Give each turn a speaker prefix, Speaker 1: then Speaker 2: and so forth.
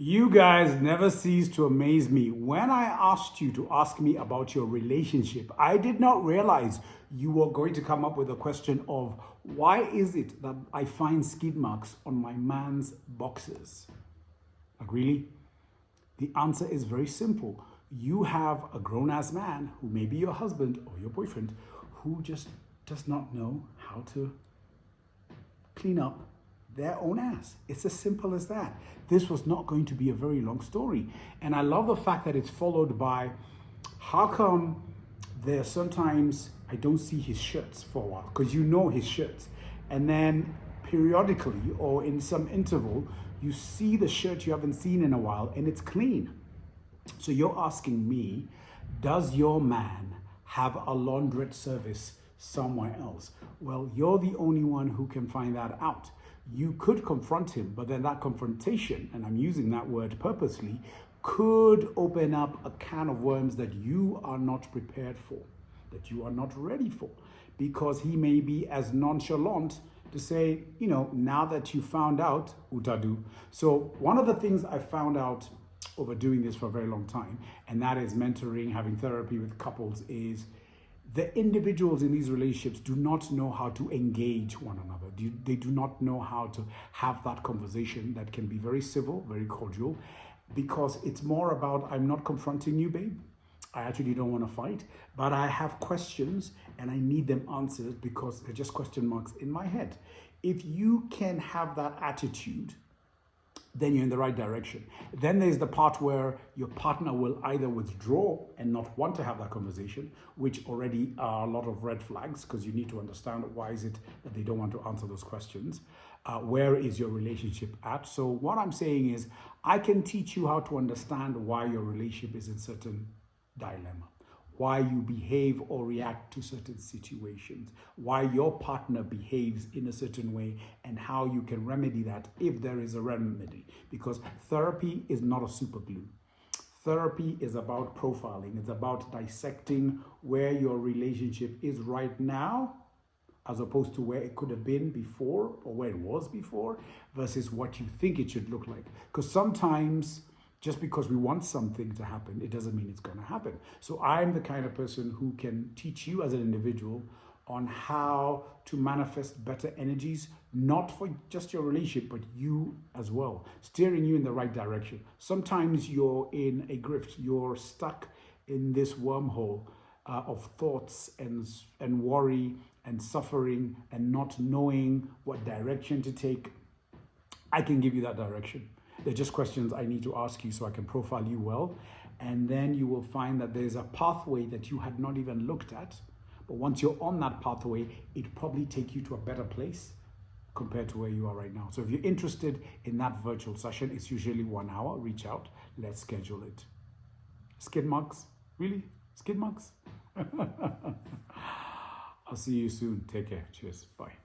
Speaker 1: You guys never cease to amaze me. When I asked you to ask me about your relationship, I did not realize you were going to come up with a question of why is it that I find skid marks on my man's boxers? Like, really? The answer is very simple. You have a grown-ass man who may be your husband or your boyfriend who just does not know how to clean up their own ass. It's as simple as that. This was not going to be a very long story. And I love the fact that it's followed by, how come there sometimes I don't see his shirts for a while? Because you know his shirts. And then periodically or in some interval, you see the shirt you haven't seen in a while and it's clean. So you're asking me, does your man have a laundrette service somewhere else? Well, you're the only one who can find that out. You could confront him, but then that confrontation, and I'm using that word purposely, could open up a can of worms that you are not prepared for, that you are not ready for, because he may be as nonchalant to say, now that you found out, utadu. So one of the things I found out over doing this for a very long time, and that is mentoring, having therapy with couples, is the individuals in these relationships do not know how to engage one another. They do not know how to have that conversation that can be very civil, very cordial, because it's more about, I'm not confronting you, babe. I actually don't want to fight, but I have questions and I need them answered because they're just question marks in my head. If you can have that attitude, then you're in the right direction. Then there's the part where your partner will either withdraw and not want to have that conversation, which already are a lot of red flags, because you need to understand why is it that they don't want to answer those questions. Where is your relationship at? So what I'm saying is, I can teach you how to understand why your relationship is in certain dilemma, why you behave or react to certain situations, why your partner behaves in a certain way, and how you can remedy that if there is a remedy. Because therapy is not a super glue. Therapy is about profiling. It's about dissecting where your relationship is right now, as opposed to where it could have been before or where it was before, versus what you think it should look like. Because sometimes, just because we want something to happen, it doesn't mean it's going to happen. So I'm the kind of person who can teach you as an individual on how to manifest better energies, not for just your relationship, but you as well, steering you in the right direction. Sometimes you're in a grift, you're stuck in this wormhole of thoughts and worry and suffering and not knowing what direction to take. I can give you that direction. They're just questions I need to ask you so I can profile you well. And then you will find that there's a pathway that you had not even looked at. But once you're on that pathway, it'll probably take you to a better place compared to where you are right now. So if you're interested in that virtual session, it's usually 1 hour. Reach out. Let's schedule it. Skid marks? Really? Skid marks? I'll see you soon. Take care. Cheers. Bye.